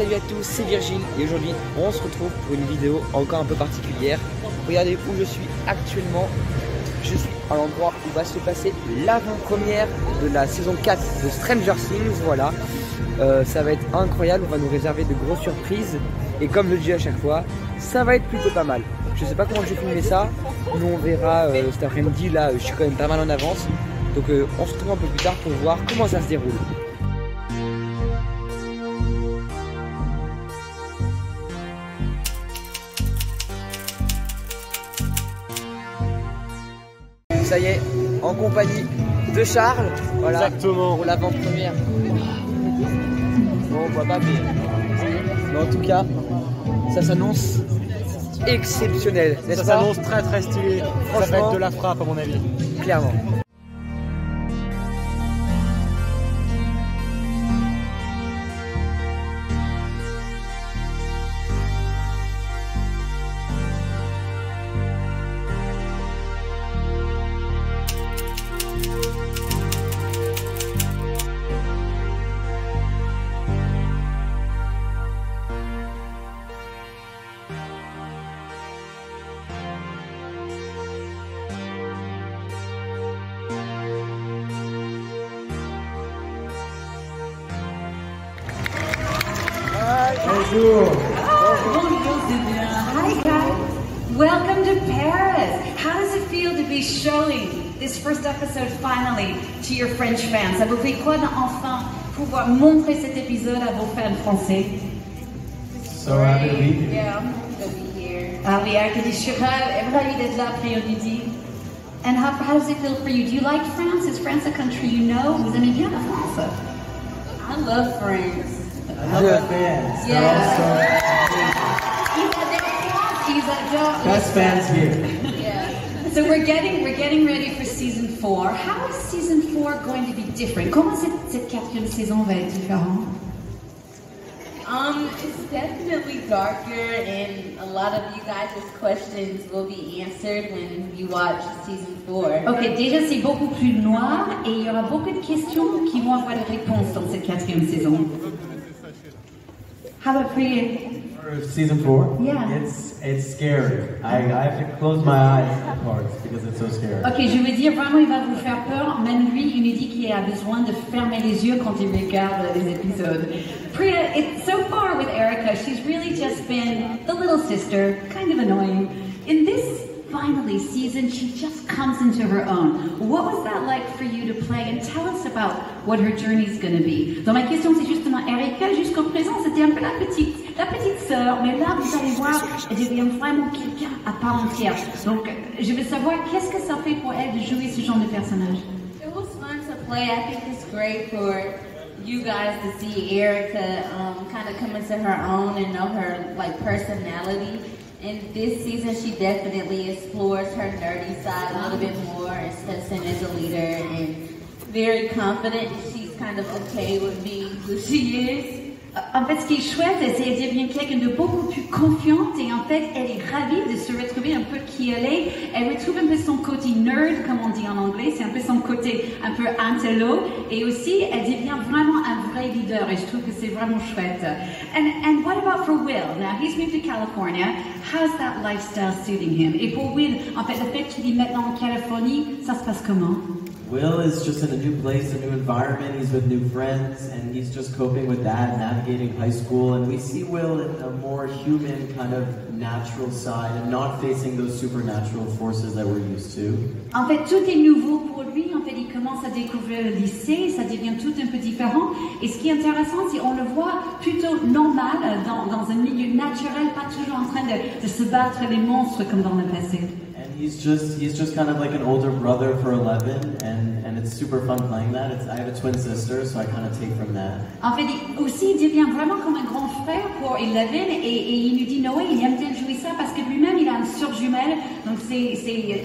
Salut à tous, c'est Virgile et aujourd'hui on se retrouve pour une vidéo encore un peu particulière. Regardez où je suis actuellement. Je suis à l'endroit où va se passer l'avant-première de la saison 4 de Stranger Things. Voilà, ça va être incroyable, on va nous réserver de grosses surprises. Et comme je le dis à chaque fois, ça va être plutôt pas mal. Je sais pas comment je vais filmer ça, nous on verra cet après-midi. Là je suis quand même pas mal en avance. Donc on se retrouve un peu plus tard pour voir comment ça se déroule. Ça y est, en compagnie de Charles, voilà, exactement, pour l'avant-première. Bon, on voit pas, mais en tout cas, ça s'annonce exceptionnel, n'est-ce pas? Ça s'annonce très très stylé. Ça va être de la frappe à mon avis. Clairement. Bonjour. Bonjour, Sylvia. Hi, guys. Welcome to Paris. How does it feel to be showing this first episode finally to your French fans? Ça vous fait quoi d'enfin pouvoir montrer cet épisode à vos fans français? So happy to be here. Yeah, to be here. Ah oui, je suis ravie d'être là après-midi. And how does it feel for you? Do you like France? Is France a country you know? Vous aimez bien la France? I love France. I love the fans. Yeah. Best fans here. Yeah. So we're getting ready for season 4. How is season 4 going to be different? Comment cette quatrième saison va être différente? It's definitely darker, and a lot of you guys' questions will be answered when you watch season 4. Ok, déjà c'est beaucoup plus noir et il y aura beaucoup de questions qui vont avoir des réponses dans cette quatrième saison. How about for you? For season 4? Yeah. It's scary. I have to close my eyes at parts because it's so scary. Ok, je veux dire vraiment il va vous faire peur. Même lui, il nous dit qu'il a besoin de fermer les yeux quand il regarde les épisodes. Priya, it's so far with Erica, she's really just been the little sister, kind of annoying. In this finally season, she just comes into her own. What was that like for you to play? And tell us about what her journey is going to be. Donc ma question c'est justement Erica, jusqu'au présent c'était un peu la petite sœur, mais là vous allez voir, elle devient vraiment quelqu'un à part entière. Donc je veux savoir qu'est-ce que ça fait pour elle de jouer ce genre de personnage. It was fun to play. I think it's great for you guys to see Erica kind of come into her own and know her like personality. In this season, she definitely explores her nerdy side a little bit more and steps in as a leader and very confident. She's kind of okay with being who she is. En fait, ce qui est chouette, c'est qu'elle devient quelqu'un de beaucoup plus confiante et en fait, elle est ravie de se retrouver un peu qui elle est. Elle retrouve un peu son côté nerd, comme on dit en anglais, c'est un peu son côté un peu intello et aussi, elle devient vraiment un vrai leader et je trouve que c'est vraiment chouette. And what about for Will? Now, he's moved to California. How's that lifestyle suiting him? Et pour Will, en fait, le fait qu'il est maintenant en Californie, ça se passe comment? Will is just in a new place, a new environment, he's with new friends, and he's just coping with that, navigating high school, and we see Will in a more human, kind of natural side, and not facing those supernatural forces that we're used to. En fait, tout est nouveau pour lui, en fait, il commence à découvrir le lycée, ça devient tout un peu différent, et ce qui est intéressant, c'est qu'on le voit plutôt normal, dans un milieu naturel, pas toujours en train de se battre les monstres comme dans le passé. He's just kind of like an older brother for 11, and it's super fun playing that. I have a twin sister, so I kind of take from that. En fait, il devient vraiment comme un grand frère pour Eleven, et il nous dit Noé, il aime bien jouer ça parce que lui-même, il a une sœur jumelle, donc c'est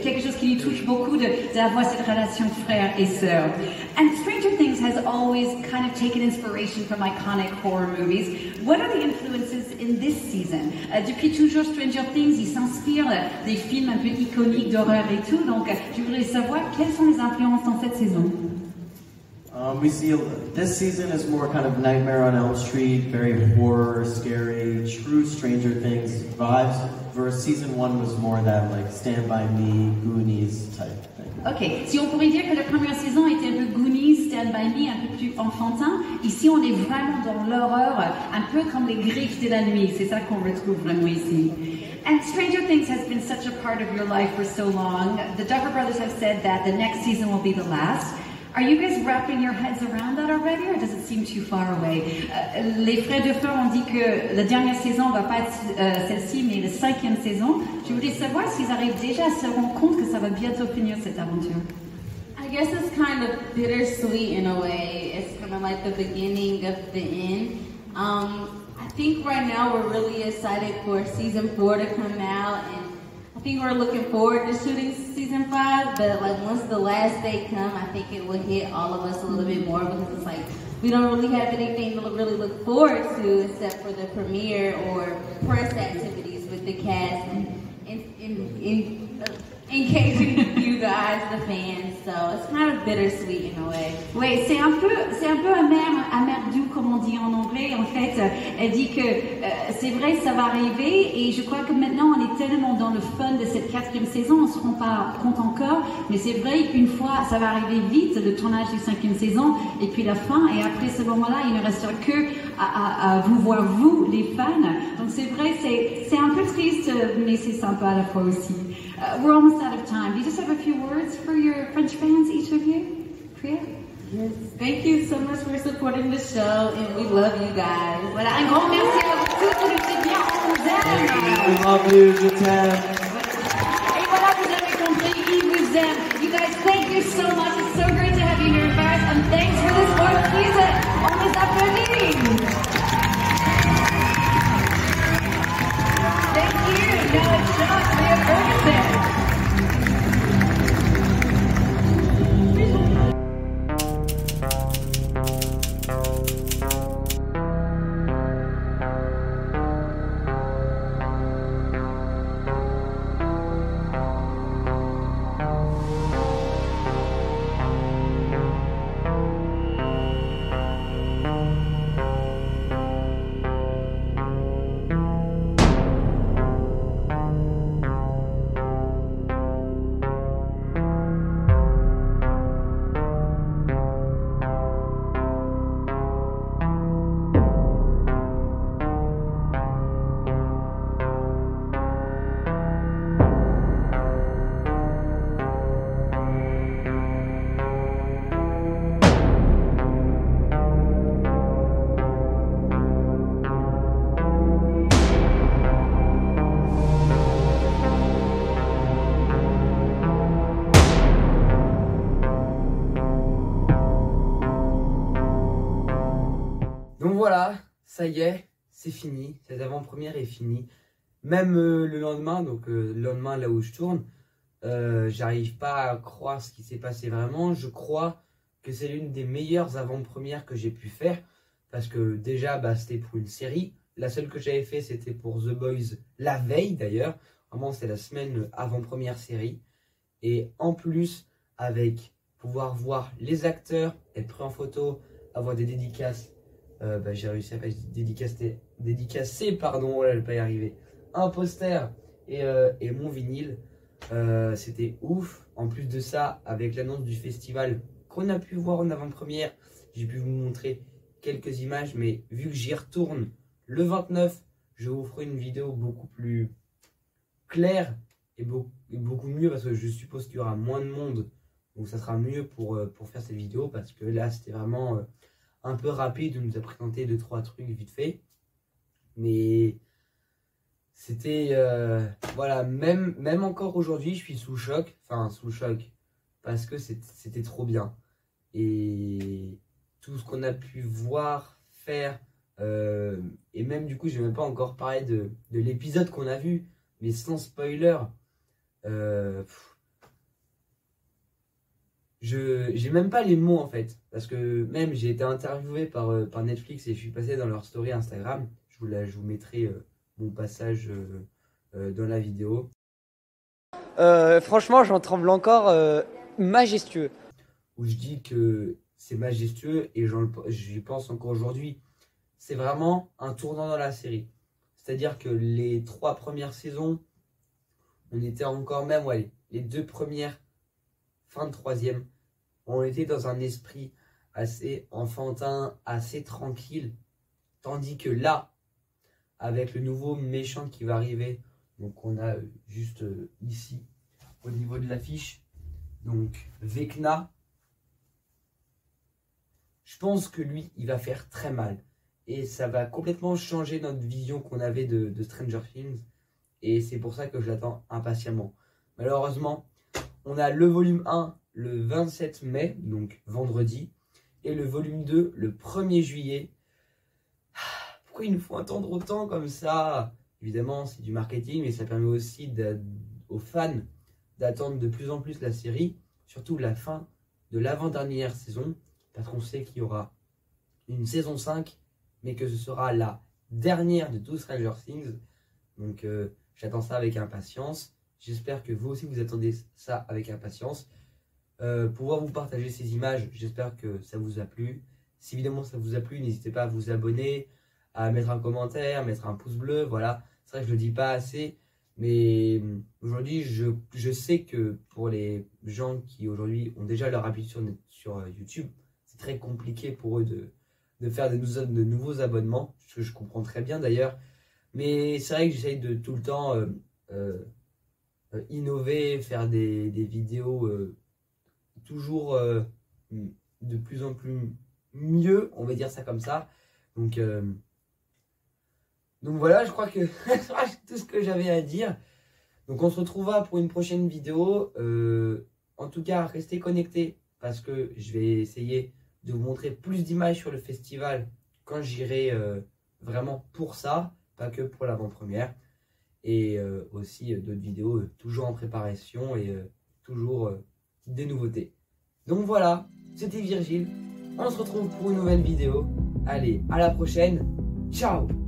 quelque chose qui lui touche beaucoup d'avoir cette relation de frère et sœur. And Stranger Things has always kind of taken inspiration from iconic horror movies. What are the influences in this season? Depuis toujours, Stranger Things, il s'inspire des films un peu iconiques d'horreur et tout, donc je voudrais savoir quelles sont les influences dans cette saison. We see this season is more kind of Nightmare on Elm Street, very horror, scary, true Stranger Things vibes. Versus season 1 was more that like Stand By Me, Goonies type thing. Ok, si on pourrait dire que la première saison était un peu Goonies, Stand By Me, un peu plus enfantin, ici on est vraiment dans l'horreur, un peu comme les griffes de la nuit, c'est ça qu'on retrouve vraiment ici. And Stranger Things has been such a part of your life for so long. The Duffer Brothers have said that the next season will be the last. Are you guys wrapping your heads around that already, or does it seem too far away? Les frères Duffer ont dit que la dernière saison va pas être celle-ci, mais la 5e saison. Je voulais savoir s'ils arrivent déjà à se rendre compte que ça va bientôt finir cette aventure. I guess it's kind of bittersweet in a way. It's kind of like the beginning of the end. I think right now we're really excited for season 4 to come out, and I think we're looking forward to shooting season 5, but like once the last day come, I think it will hit all of us a little bit more because it's like we don't really have anything to really look forward to except for the premiere or press activities with the cast and engaging you guys, the fans. So it's kind of bittersweet in a way. Oui, c'est un peu amer doux comme on dit en anglais. En fait, elle dit que c'est vrai, ça va arriver, et je crois que maintenant on est tellement dans le fun de cette 4e saison, on se rend pas compte encore, mais c'est vrai qu'une fois, ça va arriver vite, le tournage du 5e saison, et puis la fin, et après ce moment-là, il ne restera que à vous voir, vous, les fans. Donc c'est vrai, c'est un peu triste, mais c'est sympa à la fois aussi. We're almost out of time. Do you just have a few words for your French fans, each of you? Priya? Yes. Thank you so much for supporting the show, and we love you guys. Voilà, un grand merci à vous tous, vous êtes bien, on vous aime. We love you, je t'aime. Et voilà, vous avez compris, il vous aime. You guys, thank you so much. It's so great to have you here in Paris, and thanks for this 4th season. On les applaudit. Thank you. Now it's shot, Leah Ferguson. Donc voilà, ça y est, c'est fini, cette avant-première est finie. Même le lendemain, donc le lendemain là où je tourne, j'arrive pas à croire ce qui s'est passé vraiment. Je crois que c'est l'une des meilleures avant-premières que j'ai pu faire, parce que déjà c'était pour une série. La seule que j'avais fait, c'était pour The Boys la veille d'ailleurs. Vraiment, c'était la semaine avant-première série. Et en plus, avec pouvoir voir les acteurs, être pris en photo, avoir des dédicaces. J'ai réussi à dédicacer, pardon, là je vais pas y arriver, un poster et mon vinyle. C'était ouf. En plus de ça, avec l'annonce du festival qu'on a pu voir en avant-première, j'ai pu vous montrer quelques images, mais vu que j'y retourne le 29, je vous ferai une vidéo beaucoup plus claire et beaucoup mieux, parce que je suppose qu'il y aura moins de monde, donc ça sera mieux pour faire cette vidéo, parce que là c'était vraiment un peu rapide. On nous a présenté 2-3 trucs vite fait, mais c'était voilà, même encore aujourd'hui je suis sous choc, parce que c'était trop bien, et tout ce qu'on a pu voir, faire, et même du coup j'ai même pas encore parlé de l'épisode qu'on a vu, mais sans spoiler. J'ai même pas les mots en fait, parce que même j'ai été interviewé par Netflix et je suis passé dans leur story Instagram. Je vous mettrai mon passage dans la vidéo. Franchement, j'en tremble encore, majestueux. Où je dis que c'est majestueux et j'y pense encore aujourd'hui. C'est vraiment un tournant dans la série. C'est-à-dire que les 3 premières saisons, on était encore même, ouais, les 2 premières, fin de 3e, on était dans un esprit assez enfantin, assez tranquille. Tandis que là, avec le nouveau méchant qui va arriver, donc on a juste ici, au niveau de l'affiche, donc Vecna, je pense que lui, il va faire très mal. Et ça va complètement changer notre vision qu'on avait de Stranger Things. Et c'est pour ça que je l'attends impatiemment. Malheureusement, on a le volume 1 le 27 mai, donc vendredi. Et le volume 2 le 1er juillet. Pourquoi il nous faut attendre autant comme ça? Évidemment, c'est du marketing, mais ça permet aussi aux fans d'attendre de plus en plus la série. Surtout la fin de l'avant-dernière saison. Parce qu'on sait qu'il y aura une saison 5, mais que ce sera la dernière de tout Stranger Things. Donc j'attends ça avec impatience. J'espère que vous aussi vous attendez ça avec impatience. Pouvoir vous partager ces images, j'espère que ça vous a plu. Si évidemment ça vous a plu, n'hésitez pas à vous abonner, à mettre un commentaire, mettre un pouce bleu. Voilà, c'est vrai que je ne le dis pas assez. Mais aujourd'hui, je sais que pour les gens qui aujourd'hui ont déjà leur habitude sur YouTube, c'est très compliqué pour eux de faire de nouveaux abonnements, ce que je comprends très bien d'ailleurs. Mais c'est vrai que j'essaye de tout le temps innover, faire des vidéos toujours de plus en plus mieux, on va dire ça comme ça. Donc voilà, je crois que c'est tout ce que j'avais à dire. Donc on se retrouvera pour une prochaine vidéo. En tout cas, restez connectés parce que je vais essayer de vous montrer plus d'images sur le festival quand j'irai vraiment pour ça, pas que pour l'avant-première. Et aussi d'autres vidéos toujours en préparation et toujours des nouveautés. Donc voilà, c'était Virgile. On se retrouve pour une nouvelle vidéo. Allez, à la prochaine. Ciao!